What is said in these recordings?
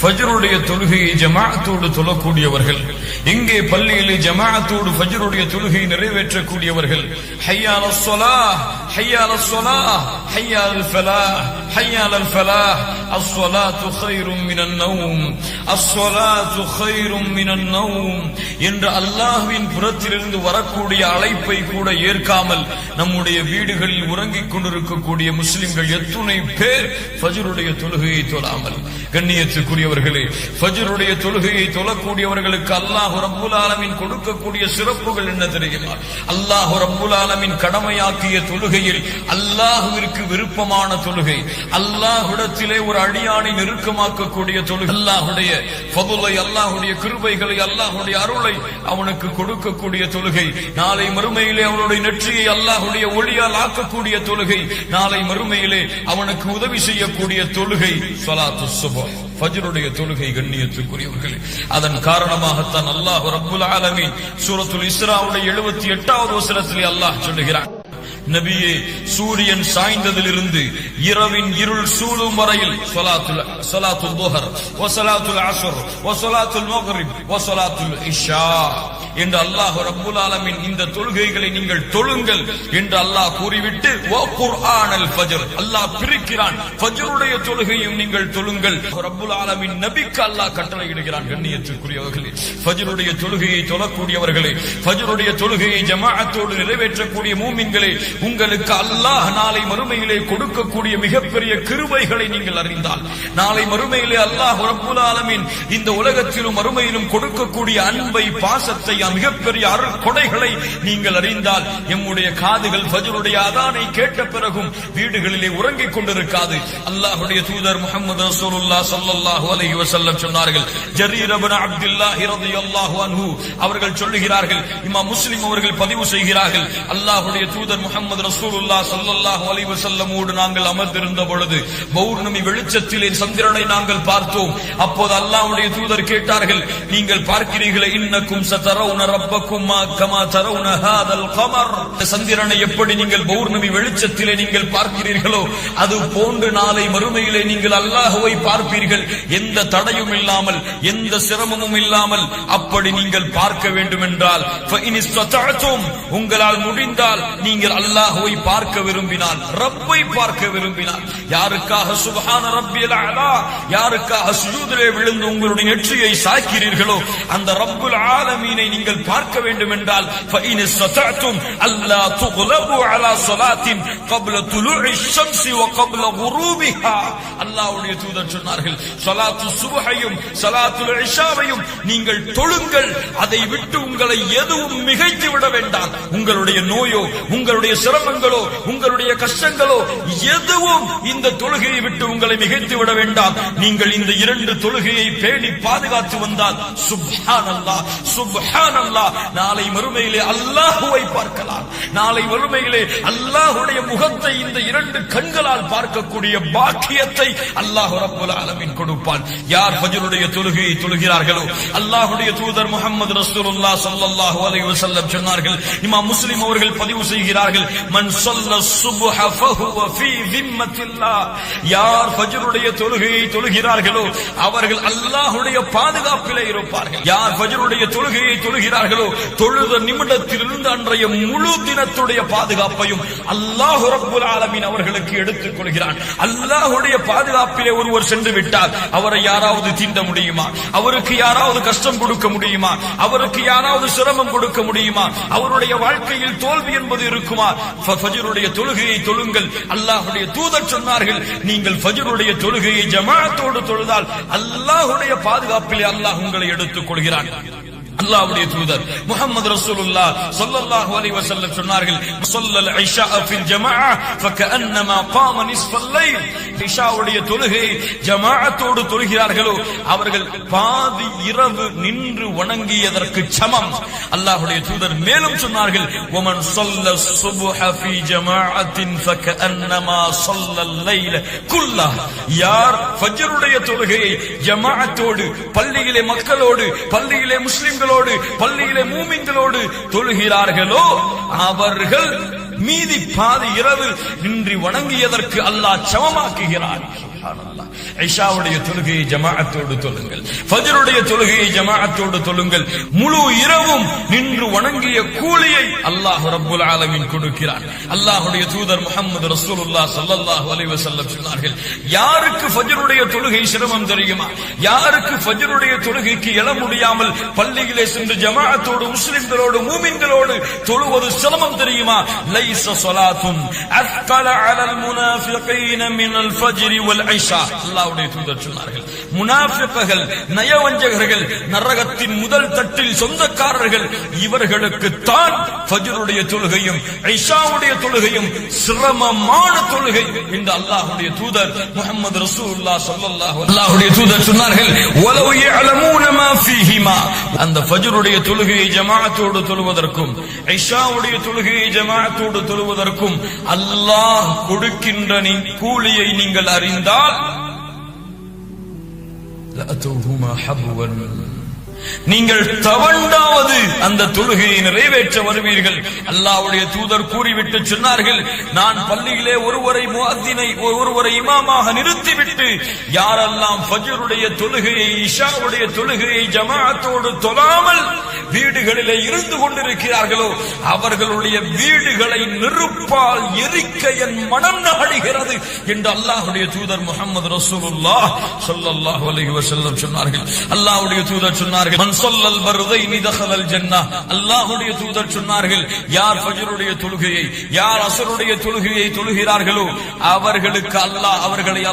ஃபஜ்ருடைய தொழுகையை ஜமாஅத்தோடு தொழக்கூடியவர்கள், எங்கே பள்ளியிலே ஜமாஅத்தோடு ஃபஜ்ருடைய தொழுகையை நிறைவேற்றக்கூடியவர்கள். ஹய்யா அலஸ் ஸலாஹ், ஹய்யா அலஸ் ஸலாஹ், ஹய்யா அல் ஃபலாஹ், ஹய்யா அல் ஃபலாஹ், அஸ்ஸலாத்து கைரும் மினன் நௌம், அஸ்ஸலாத்து கைரும் மினன் நௌம் என்ற அல்லாஹ்வின் புறத்திலிருந்து வரக்கூடிய அழைப்பை கூட ஏற்காமல் நம்முடைய வீடுகளில் உறங்கிக் கொண்டிருக்கக்கூடிய முஸ்லிம்கள் எத்துணை பேர் ஃபஜ்ருடைய தொழுகையை தொழாமல். கண்ணியத்துக்குரியவர்களே, ஃபஜ்ருடைய தொழுகையை தொழக்கூடியவர்களுக்கு அல்லாஹ் ரப்புல் ஆலமீன் கொடுக்கக்கூடிய சிறப்புகள் என்ன தெரியுமா? அல்லாஹ் ரப்புல் ஆலமீன் கடமையாக்கிய தொழுகையில் அல்லாஹ்விற்கு விருப்பமான தொழுகை, அல்லாஹ்விடத்திலே ஒரு அடியானை நெருக்கமாக்கக்கூடிய தொழுகை, அல்லாஹ்வுடைய ஃபதுலை, அல்லாஹ்வுடைய கிருபைகளை, அல்லாஹ்வுடைய அருளை அவனுக்கு கொடுக்கக்கூடிய தொழுகை, நாளை மறுமையிலே அவனுடைய நெற்றியை அல்லாஹ்வுடைய ஒளியால் ஆக்கக்கூடிய தொழுகை, நாளை மறுமையிலே அவனுக்கு உதவி செய்யக்கூடிய தொழுகை ஸலாத்து சுப்ஹ், ஃபஜ்ருடைய தொழுகை. கண்ணியத்துக்குரியவர்களே, அதன் காரணமாகத்தான் அல்லாஹ் ரப்புல் ஆலமீன் சூரத்துல் இஸ்ராவுடைய 78வது வசனத்திலே அல்லாஹ் சொல்லுகிறான், நபியே, சூரியன் சாய்ந்ததிலிருந்து இரவின் இருள் சூழும் வரையில் ஸலாத்துல் ظுஹர் வ ஸலாத்துல் அஸ்ர் வ ஸலாத்துல் மக்ரிப் வ ஸலாத்துல் இஷா என்று அல்லாஹ் ரப்புல் ஆலமீன் இந்த தொழுகைகளை நீங்கள் தொழுங்கள் என்று அல்லாஹ் கூறிவிட்டு வ குர்ஆனல் ஃபஜ்ர் அல்லாஹ் பிரிக்கிறான், ஃபஜ்ருடைய தொழுகையும் நீங்கள் தொழுங்கள். ரப்புல் ஆலமீன் நபிக்கு அல்லாஹ் கட்டளையிடுகிறான். கண்ணியத்துக்குரியவர்களே, ஃபஜ்ருடைய தொழுகையை தொழக்கூடியவர்களே, ஃபஜ்ருடைய தொழுகையை ஜமாஅத்தோடு நிறைவேற்றக்கூடிய மூமின்களே, உங்களுக்கு அல்லாஹ் நாளை மறுமையிலே கொடுக்கக்கூடிய மிகப்பெரிய கிருபைகளை நீங்கள் அறிந்தால், நாளை மறுமையிலே அல்லாஹ் ரப்புல் ஆலமீன் இந்த உலகத்திலும் மறுமையிலும் கொடுக்கக்கூடிய அன்பை, பாசத்தை, மிகப்பெரிய அருட்கொடைகளை நீங்கள் அறிந்தால், எம்முடைய காதுகள் ஃபஜ்ருடைய அதானை கேட்ட பிறகும் வீடுகளிலே உறங்கிக் கொண்டிருக்காது. அல்லாஹ்வுடைய தூதர் முஹம்மது ரசூலுல்லாஹ் ஸல்லல்லாஹு அலைஹி வஸல்லம் சொன்னார்கள், ஜரீர் இப்னு அப்துல்லாஹ் রাদিয়াল্লাহு அன்ஹு அவர்கள் சொல்லுகிறார்கள், இமாம் முஸ்லிம் அவர்கள் பதிவு செய்கிறார்கள், அல்லாஹ்வுடைய தூதர் முஹம்மது ரசூலுல்லாஹ் ஸல்லல்லாஹு அலைஹி வஸல்லமோடு நாங்கள் அமர்ந்திருந்த பொழுது பௌர்ணமி வெளிச்சத்திலே சந்திரனை நாங்கள் பார்த்தோம். அப்போது அல்லாஹ்வுடைய தூதர் கேட்டார்கள், நீங்கள் பார்க்கிறீர்களே, இன்னக்கும் சதரவுன ரப்பக்கும் கமா தரவுன ஹாதல் கமர், சந்திரனை எப்படி நீங்கள் பௌர்ணமி வெளிச்சத்திலே நீங்கள் பார்க்கிறீர்களோ அது போன்று நாளை மறுமையிலே நீங்கள் அல்லாஹ்வை பார்ப்பீர்கள், எந்த தடையும் இல்லாமல், எந்த சிரமமும் இல்லாமல். அப்படி நீங்கள் பார்க்க வேண்டும் என்றால் உங்களால் முடிந்தால் நீங்கள் அல்லாஹ்வை பார்க்க விரும்பினால், ரப்பை பார்க்க விரும்பினால், யாருக்காக சுப்ஹான ரப்பியல் அலா, யாருக்காக சுஜூதிலே விழுந்து உங்களுடைய நெற்றியை சாய்க்கிறீர்களோ அந்த ரப்புல் ஆலமீனை நீங்கள் பார்க்க வேண்டும் என்றால் ஃபஇன் இஸ்ததஅதும் அல்லா துக்லபு அலா ஸலாத்தின் قبل طلوع الشمس وقبل غروبها, அல்லாஹ்வுடைய தூதர் சொன்னார்கள், ஸலாத்து சுப்ஹையும் ஸலாத்துல் இஷாவையும் நீங்கள் தொழுங்கள், அதை விட்டு உங்களை எதுவும் மிகைத்து விட வேண்டாம். உங்களுடைய நோயோ, உங்களுடைய சிரமங்களோ, உங்களுடைய கஷ்டங்களோ எதுவும் இந்த தொழுகையை விட்டு உங்களை மிகைத்து விட வேண்டாம். நீங்கள் இந்த இரண்டு தொழுகையை பேணி பாதுகாத்து வந்தால் சுப்ஹானல்லாஹ் சுப்ஹானல்லாஹ், நாளை மறுமையிலே அல்லாஹ்வை பார்க்கலாம். நாளை மறுமையிலே அல்லாஹ்வுடைய முகத்தை இந்த இரண்டு கண்களால் பார்க்கக்கூடிய பாக்கியத்தை அல்லாஹ் ரப்புல் ஆலமீன் கொடுப்பான். யார் ஃபஜ்ருடைய தொழுகையை தொழுகிறார்களோ, அல்லாஹ்வுடைய தூதர் முஹம்மது ரசூலுல்லாஹ் ஸல்லல்லாஹு அலைஹி வஸல்லம் சொன்னார்கள், இமாம் முஸ்லிம் அவர்கள் பதிவு செய்கிறார்கள், மன் ஸல்ல ஸுப்ஹ ஃபஹுவ ஃபீ திம்மத்தில்லாஹ், யார் ஃபஜ்ருடைய தொழுகையை தொழுகிறார்களோ அவர்கள் அல்லாஹ்வுடைய பாதுகாப்பிலே இருப்பார்கள். யார் ஃபஜ்ருடைய தொழுகையை தொழுகிறார்களோ தொழுத நிமிடத்திலிருந்து அன்றைய முழு தினத்துடைய பாதுகாப்பையும் அல்லாஹ் ரப்புல் ஆலமீன் அவர்களுக்கு எடுத்துக் கொள்கிறான். அல்லாஹ்வுடைய பாதுகாப்பிலே ஒருவர் சென்று விட்டால் அவரை யாராவது தீண்ட முடியுமா? அவருக்கு யாராவது கஷ்டம் கொடுக்க முடியுமா? அவருக்கு யாராவது சிரமம் கொடுக்க முடியுமா? அவருடைய வாழ்க்கையில் தோல்வி என்பது இருக்குமா? ஃபஜ்ருடைய தொழுகையை தொழுங்கள். அல்லாஹ்வுடைய தூதர் சொன்னார்கள், நீங்கள் ஃபஜ்ருடைய தொழுகையை ஜமாஅத்தோடு தொழுதால் அல்லாஹ்வுடைய பாதுகாப்பிலே அல்லாஹ் உங்களை எடுத்துக் கொள்கிறான். அல்லாஹ்வுடைய தூதர் முஹம்மது ரசூலுல்லாஹ் ஸல்லல்லாஹு அலைஹி வஸல்லம் சொன்னார்கள், ஸல்லல் இஷா ஃபில் ஜமாஅ ஃபகஅன்னமா காம நிஸ்ஃபல் லைல், இஷாவுடைய தொழுகை ஜமாஅத்தோடு தொழுகிறார்களோ அவர்கள் பாதி இரவு நின்று வணங்கியதற்கு சமம். அல்லாஹ்வுடைய தூதர் மேலும் சொன்னார்கள், வமன் ஸல்ல ஸுப்ஹ ஃபீ ஜமாஅத்தின் ஃபகஅன்னமா ஸல்லல் லைல குல்லஹ், யார் ஃபஜ்ருடைய தொழுகையை ஜமாஅத்தோடு பள்ளியிலே மக்களோடு, பள்ளியிலே முஸ்லிம்களோடு, பள்ளியிலே மூமின்களோடு தொழுகிறார்களோ அவர்கள் மீதி பாதி இரவு நின்று வணங்கியதற்கு அல்லாஹ் சமமாக்குகிறான். சுப்ஹானல்லாஹ். இஷாவுடைய தொழுகையை ஜமாஅத்தோடு தொழுங்கள், ஃபஜ்ருடைய தொழுகையை ஜமாஅத்தோடு தொழுங்கள். முழு இரவும் நின்று வணங்கிய கூலியை அல்லாஹ் ரப்புல் ஆலமீன் கொடுக்கிறான். அல்லாஹ்வுடைய தூதர் முஹம்மது ரசூலுல்லாஹ் ஸல்லல்லாஹு அலைஹி வஸல்லம் சொன்னார்கள், யாருக்கு ஃபஜ்ருடைய தொழுகை சிரமம் தெரியுமா? யாருக்கு ஃபஜ்ருடைய தொழுகைக்கு எழ முடியாமல் பள்ளியிலே சென்று ஜமாஅத்தோடு முஸ்லிம்களோடு மூமின்களோடு தொழுவது சிரமம் தெரியுமா? லைஸ ஸலாத்துன் அஸ்கல அலல் முனாஃபிகீன மினல் ஃபஜ்ரி வல் இஷா. அல்லாஹ்வுடைய தூதர் சொன்னார்கள், முனாஃபிக்குகள், நயவஞ்சகர்கள், நரகத்தின் முதல் தட்டில் சொந்தக்காரர்கள், இவர்களுக்கு தான் ஃபஜ்ருடைய தொழுகையும் இஷாவுடைய தொழுகையும் சிரமமான தொழுகை என்று அல்லாஹ்வுடைய தூதர் முஹம்மது ரசூலுல்லாஹ் ஸல்லல்லாஹு அல்லாஹ்வுடைய தூதர் சொன்னார்கள். வலவ் யஅலமூன மா ஃபீஹிமா. அந்த ஃபஜ்ருடைய தொழுகையை ஜமாஅத்தோடு தொழுவதற்கும் இஷாவுடைய தொழுகையை ஜமாஅத்தோடு தொழுவதற்கும் அல்லாஹ் கொடுக்கின்ற கூலியை நீங்கள் அறிந்தால் லஅதூஹுமா ஹப்வன், நீங்கள் தவண்டாவது அந்த தொழுகையை நிறைவேற்ற வருவீர்கள். அல்லாஹ்வுடைய தூதர் கூறிவிட்டு சொன்னார்கள், நான் பள்ளியிலே ஒருவரை இமாமாக நிறுத்திவிட்டு யாரெல்லாம் ஃபஜ்ருடைய தொழுகையை இஷாவுடைய தொழுகையை ஜமாஅத்தோடு தொழாமல் வீடுகளிலே இருந்து கொண்டிருக்கிறார்களோ அவர்களுடைய வீடுகளை நெருப்பால் எரிக்க என் மனம் நாடுகிறது என்று அல்லாஹ்வுடைய தூதர் முஹம்மது ரசூலுல்லாஹ் ஸல்லல்லாஹு அலைஹி வஸல்லம் சொன்னார்கள். அல்லாஹ்வுடைய தூதர் சொன்னார்கள், மன் ஸல்லல் பர்தைனி தഖலல் ஜன்னah. அல்லாஹ்வுடைய தூதர் சொன்னார்கள், யார் ஃபஜ்ருடைய தொழுகையை யார் அஸ்ருடைய தொழுகையை தொழுகிறார்களோ அவர்களை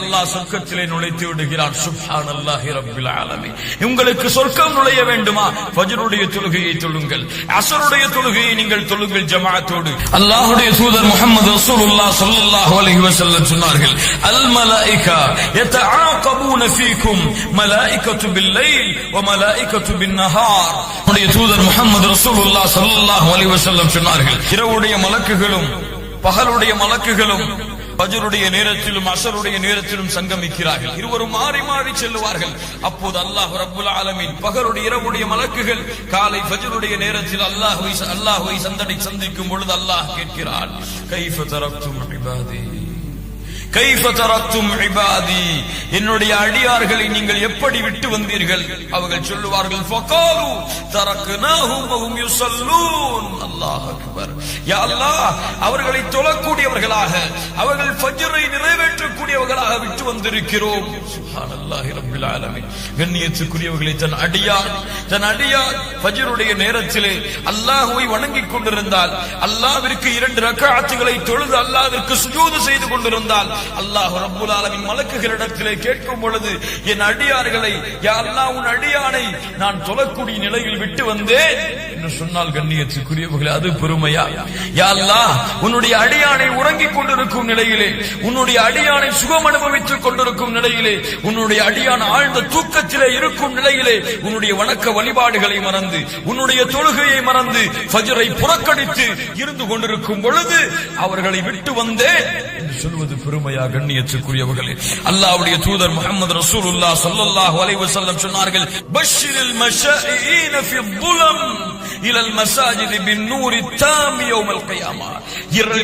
அல்லாஹ் சொர்க்கத்திலே நுழைத்து விடுகிறார். சுப்ஹானல்லாஹி ரப்பில் ஆலமீன். உங்களுக்கு சொர்க்கம் நுழைய வேண்டுமா? ஃபஜ்ருடைய தொழுகையை தொழுங்கள், அஸ்ருடைய தொழுகையை நீங்கள் தொழுங்கள் ஜமாஅத்தோடு. அல்லாஹ்வுடைய தூதர் முஹம்மது ரசூலுல்லாஹ் ஸல்லல்லாஹு அலைஹி வஸல்லம் சொன்னார்கள், அல் மலாயிகா யதஆகபூன ஃபீக்கும் மலாயிகத்து பில்-லைல் வ மலாயிகத்து பின்-நஹார். நம்முடைய தூதர் முஹம்மது ரசூலுல்லாஹ் ஸல்லல்லாஹு அலைஹி வஸல்லம் சொன்னார்கள், இரவுடைய மலக்குகளும் பகலுடைய மலக்குகளும் ஃபஜ்ருடைய நேரத்திலும் அஸ்ருடைய நேரத்திலும் சங்கமிக்கிறார்கள். இருவரும் மாறி மாறி செல்லுவார்கள். அப்போது அல்லாஹ் ரப்புல் ஆலமீன் பகலுடைய இரவுடைய மலக்குகள் காலை ஃபஜ்ருடைய நேரத்தில் அல்லாஹ்வை சந்திக்கும் பொழுது அல்லாஹ் கேட்கிறான், கைஃப தரக்தும் இபாதி, கைஃப தரக்தும் இபாதி, என்னுடைய அடியார்களை நீங்கள் எப்படி விட்டு வந்தீர்கள்? அவர்கள் சொல்லுவார்கள், ஃபகாலு தரக்னாஹும் வஹும் யுஸல்லூன். அல்லாஹ் அக்பர். யா அல்லாஹ், அவர்களை தொழக்கூடியவர்களாக, அவர்கள் ஃபஜ்ரை நிறைவேற்றக்கூடியவர்களாக விட்டு வந்திருக்கிறோம். சுப்ஹானல்லாஹி ரப்பில் ஆலமீன். கண்ணியத்துக்குரியவர்களே, தன் அடியார் ஃபஜ்ருடைய நேரத்திலே அல்லாஹ்வை வணங்கிக் கொண்டிருந்தால், அல்லாஹ்விற்கு 2 ரக்அத்துகளை தொழுது அல்லாஹ்விற்கு சுஜூது செய்து கொண்டிருந்தால், அல்லாஹ் ரப்புல் ஆலமீன் மலக்குகளிடத்திலே கேட்கும் பொழுது, என் அடியார்களை, யா அல்லாஹ், உன் அடியானை நான் தொழக்கூடிய நிலையில் விட்டு வந்தேன் என்று சொன்னால், கண்ணியத்துக்குரியவர்களே, அது பெருமையா? யா அல்லாஹ், உன்னுடைய அடியானை உறங்கிக் கொண்டிருக்கும் நிலையிலே, உன்னுடைய அடியானை சுகம் அனுபவித்துக் கொண்டிருக்கும் நிலையிலே, உன்னுடைய அடியான் ஆழ்ந்த தூக்கத்திலே இருக்கும் நிலையிலே உன்னுடைய வணக்க வழிபாடுகளை மறந்து, உன்னுடைய தொழுகையை மறந்து, ஃபஜ்ரை புறக்கணித்து இருந்து கொண்டிருக்கும் பொழுது அவர்களை விட்டு வந்தேன் என்று சொல்வது பெருமையா? கண்ணியத்துக்குரியவர்களே, அல்லாஹ்வுடைய தூதர் முஹம்மது ரசூலுல்லாஹ் ஸல்லல்லாஹு அலைஹி வஸல்லம் சொன்னார்கள், பஷ்ஷிரில் மஷாயின ஃபி ظுலம் இலல் மசாஜித் பின்-நூரி தாம் யௌமல் கியாமா.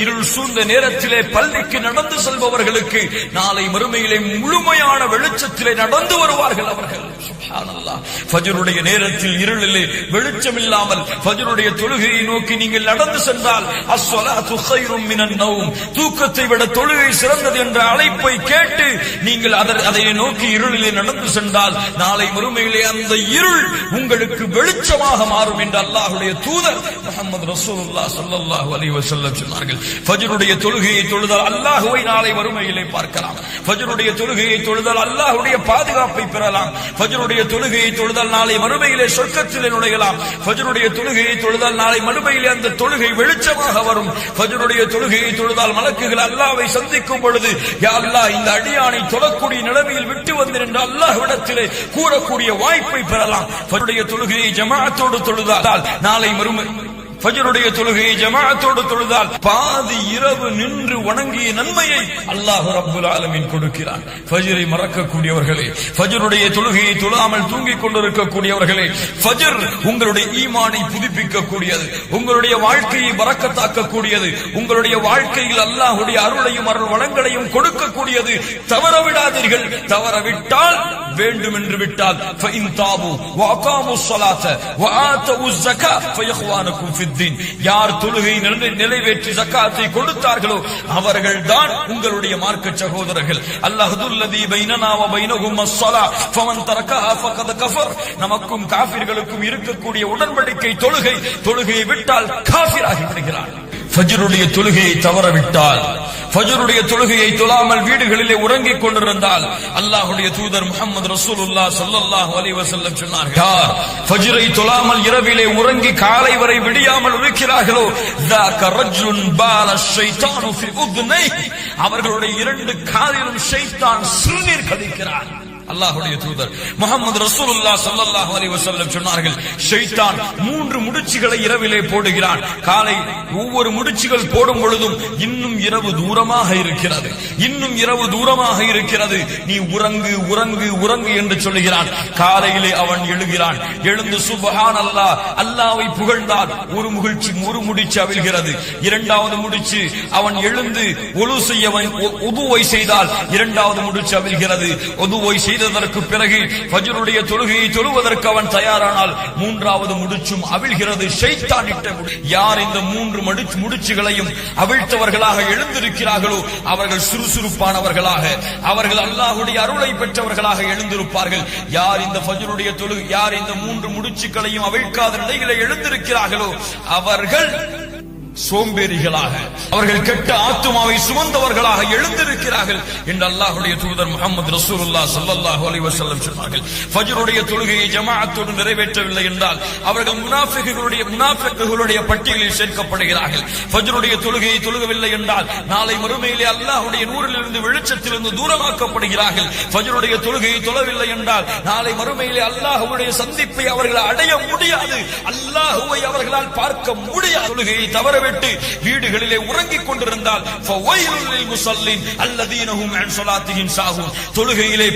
இருள் சூழ்ந்த நேரத்திலே பள்ளிக்கு நடந்து செல்பவர்களுக்கு நாளை மறுமையிலே முழுமையான வெளிச்சத்திலே நடந்து வருவார்கள் அவர்கள். சுப்ஹானல்லாஹ். ஃபஜ்ருடைய நேரத்தில் இருளிலே வெளிச்சம் இல்லாமல் ஃபஜ்ருடைய தொழுகையை நோக்கி நீங்கள் நடந்து சென்றால், அஸ்ஸலாத்து கைரும் மினன் நௌம், தூக்கத்தை விட தொழுகை சிறந்தது என்ற அழைப்பை கேட்டு நீங்கள் அதை நோக்கி இருளிலே நடந்து சென்றால், நாளை மறுமையிலே அந்த இருள் உங்களுக்கு வெளிச்சமாக மாறும் என்று அல்லாஹ்வுடைய தூதர் முஹம்மது ரசூலுல்லாஹ் ஸல்லல்லாஹு அலைஹி வஸல்லம் சொன்னார்கள். ஃபஜ்ருடைய தொழுகையை தொழுதால் அல்லாஹ்வை நாளை மறுமையிலே பார்க்கலாம். ஃபஜ்ருடைய தொழுகையை தொழுதால் அல்லாஹ்வுடைய பாதுகாப்பை பெறலாம். ஃபஜ்ருடைய தொழுகையை தொழுதால் நாளை மறுமையிலே சொர்க்கத்திலே நுழையலாம். ஃபஜ்ருடைய தொழுகையை தொழுதால் நாளை மறுமையிலே அந்த தொழுகை வெளிச்சமாக வரும். ஃபஜ்ருடைய தொழுகையை தொழுதால் மலக்குகள் அல்லாஹ்வை சந்திக்கும் பொழுது, யா அல்லாஹ், இந்த அடியானை தொழக்கூடிய நிலைமையில் விட்டு வந்தேன் என்று அல்லாஹ்விடத்திலே கூறக்கூடிய வாய்ப்பை பெறலாம். ஃபஜ்ருடைய தொழுகையை ஜமாஅத்தோடு தொழுதால் நாளை மறுமை ஃபஜ்ருடைய தொழுகையை ஜமாஅத்தோடு தொழுதால் பாதி இரவு நின்று வணங்கிய நன்மையை அல்லாஹ் ரப்புல் ஆலமீன் கொடுக்கிறான். ஃபஜ்ரை மறக்கக்கூடியவர்களே, ஃபஜ்ருடைய தொழுகையை தொழாமல் தூங்கிக் கொண்டிருக்கக்கூடியவர்களே, ஃபஜ்ர் உங்களுடைய ஈமானை புதுப்பிக்கக்கூடியது, உங்களுடைய வாழ்க்கையை பரக்கத்தாக்கக்கூடியது, உங்களுடைய வாழ்க்கையில் அல்லாஹ்வுடைய அருளையும் அருள் வளங்களையும் கொடுக்கக்கூடியது. தவறவிடாதீர்கள். தவறவிட்டால் வேண்டும் என்று விட்டால் ஃபஇன் தாபு வஅகாமுஸ் ஸலாத வஆதவுஸ் ஸகாத் ஃபயஹ்வானுக்கும் ஃபித்தீன், யார் தொழுகை நிறைவேற்றி ஜகாத்தை கொடுத்தார்களோ அவர்கள்தான் உங்களுடைய மார்க்க சகோதரர்கள். அல்லாஹுல்லதி பைனனா வ பைனஹும் அஸ்ஸலா ஃபமன் தரகஹா ஃபகத் கஃபர், நமக்கும் காஃபிர்களுக்கும் இருக்கக்கூடிய உடன்படிக்கை தொழுகை, தொழுகையை விட்டால் காஃபிராகி விடுகிறான். ஃபஜ்ருடைய தொழுகையை தவறவிட்டால், ஃபஜ்ருடைய தொழுகையை தொழாமல் வீடுகளிலே உறங்கிக் கொண்டிருந்தால் அல்லாஹ்வுடைய தூதர் முஹம்மது ரசூலுல்லாஹ் ஸல்லல்லாஹு அலைஹி வஸல்லம் சொன்னார்கள், யார் ஃபஜ்ரை தொழாமல் இரவிலே உறங்கி காலை வரை விடியாமல் இருக்கிறார்களோ ذاك رجل بال الشيطان في اذنيه, அவர்களுடைய இரண்டு காதிலும் ஷைத்தான் சிறுநீர் கழிக்கிறான். அல்லாஹ்வுடைய தூதர் முஹம்மது ரசூலுல்லாஹ் ஸல்லல்லாஹு அலைஹி வஸல்லம் சொன்னார்கள், ஷைத்தான் 3 முடிச்சுகளை இரவிலே போடுகிறான். காலை ஒவ்வொரு முடிச்சுகள் போடும் பொழுதும் இன்னும் இரவு தூரமாக இருக்கிறது, இன்னும் இரவு தூரமாக இருக்கிறது, நீ உறங்கு உறங்கு உறங்கு என்று சொல்லுகிறான். காலையிலே அவன் எழுகிறான். எழுந்து சுப்ஹானல்லாஹ், அல்லாஹ்வை புகழ்ந்தால் ஒரு முடிச்சு அவிழ்கிறது. இரண்டாவது முடிச்சு அவன் எழுந்து ஒழு செய்ய உதுவை செய்தால் இரண்டாவது முடிச்சு அவிழ்கிறது. உதுவை செய்ததற்கு பிறகு ஃபஜ்ருடைய தொழுகையை தொழுவதற்கு அவன் தயாரானால் மூன்றாவது முடிச்சும் அவிழ்கிறது. ஷைத்தான் இட்ட யார் இந்த 3 முடிச்சுகளையும் அவிழ்த்தவர்களாக எழுந்திருக்கிறார்களோ அவர்கள் சுறுசுறுப்பானவர்களாக, அவர்கள் அல்லாஹ்வுடைய அருளை பெற்றவர்களாக எழுந்திருப்பார்கள். யார் இந்த ஃபஜ்ருடைய தொழுகை, யார் இந்த 3 முடிச்சுகளையும் அவிழ்க்காத நிலையிலே எழுந்திருக்கிறார்களோ அவர்கள் சோம்பேறிகளாக, அவர்கள் கெட்ட ஆத்துமாவை சுமந்தவர்களாக எழுந்திருக்கிறார்கள் என்று அல்லாஹ்வுடைய தூதர் முஹம்மது ரசூலுல்லாஹ் ஸல்லல்லாஹு அலைஹி வஸல்லம் சொன்னார்கள். ஃபஜ்ருடைய தொழுகையை ஜமாஅத்தோடு நிறைவேற்றவில்லை என்றால் அவர்கள் முனாஃபிக்குகளுடைய பட்டியலில் சேர்க்கப்படுகிறார்கள். ஃபஜ்ருடைய தொழுகையை தொழுகவில்லை என்றால் நாளை மறுமையிலே அல்லாஹ்வுடைய நூரிலிருந்து வெளிச்சத்திலிருந்து தூரமாக்கப்படுகிறார்கள். ஃபஜ்ருடைய தொழுகையை தொழவில்லை என்றால் நாளை மறுமையிலே அல்லாஹ்வுடைய சந்திப்பை அவர்கள் அடைய முடியாது, அல்லாஹ்வை அவர்களால் பார்க்க முடியாது. தொழுகையை தவற விட்டு வீடுகளிலே உறங்கிக் கொண்டிருந்தால் தொழுகையிலே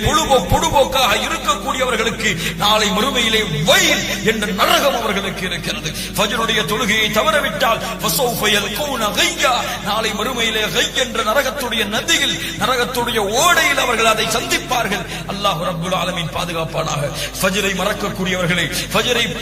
பொடுபோக்காக இருக்கக்கூடியவர்களுக்கு நாளை மறுமையிலே வயல் என்ற நரகம் அவர்களுக்கு இருக்கிறது. ஃபஜ்ருடைய தொழுகையை தவறவிட்டால் நாளை மறுமையிலே என்ற நரகத்துடைய நதியில், நரகத்துடைய ஓடையில் அவர்கள் அதை சந்திப்பார்கள். அல்லாஹ் ரப்புல் ஆலமீன் பாதுகாப்பானாக. ஃபஜ்ரை மறக்கக்கூடியவர்களே,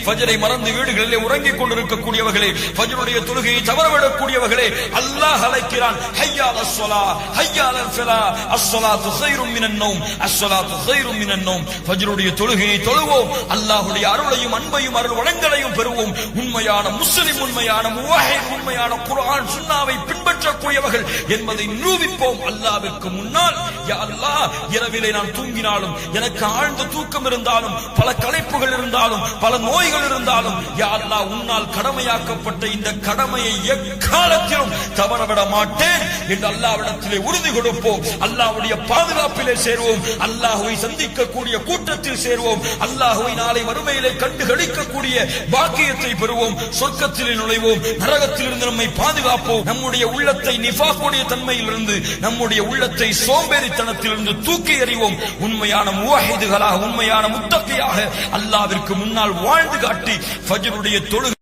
ஃபஜ்ரை மறந்து வீடுகளிலே உறங்கிக் கொண்டிருக்கக்கூடியவர்களே, ஃபஜ்ருடைய தொழுகையை தவறவிடக்கூடியவர்களே, அல்லாஹ் அழைக்கிறான், ஹய்யா அலஸ் ஸலாஹ் ஹய்யா அலல் ஃபலாஹ், அஸ்ஸலாத்து கைரும் மினன் நௌம், அஸ்ஸலாத்து கைரும் மினன் நௌம். ஃபஜ்ருடைய தொழுகையை தொழுவோம், அல்லாஹ்வுடைய அருளையும் அன்பையும் அருள் வளங்களையும் பெறுவோம். உண்மையான முஸ்லிம், உண்மையான முவஹித், உண்மையான குர்ஆன் சுன்னாவை பின்பற்றக்கூடியவர்கள் என்பதை நிரூபிப்போம். அல்லாஹ்வுக்கு முன்னால், யா அல்லாஹ், இரவிலே நான் தூங்கினாலும், எனக்கு ஆழ்ந்த தூக்கம் இருந்தாலும், பல களைப்புகள் இருந்தாலும், பல நோய்கள் இருந்தாலும், யா அல்லாஹ், உன்னால் கடமையாக்கப்பட்ட இந்த கடமையை எக்காலத்திலும் தவறவிட மாட்டேன் என்று அல்லாஹ்விடத்திலே உறுதி கொடுப்போம். அல்லாஹ்வுடைய பாதுகாப்பிலே சேர்வோம், அல்லாஹ்வை சந்திக்கக்கூடிய கூட்டத்தில் சேர்வோம், அல்லாஹ்வை நாளை மறுமையிலே கண்டு களிக்கக்கூடிய பாக்கியத்தை பெறுவோம், சொர்க்கத்திலே நுழைவோம், நரகத்திலிருந்து நம்மை பாதுகாப்போம். நம்முடைய உள்ளத்தை நிஃபாக்குடைய தன்மையிலிருந்து, நம்முடைய உள்ளத்தை சோம்பேறித்தனத்திலிருந்து தூக்கி எறிவோம். உண்மையான முவஹிதுகளாக, உண்மையான முத்தகியாக அல்லாஹ்விற்கு முன்னால் வாழ்ந்து காட்டி ஃபஜ்ருடைய தொழுகை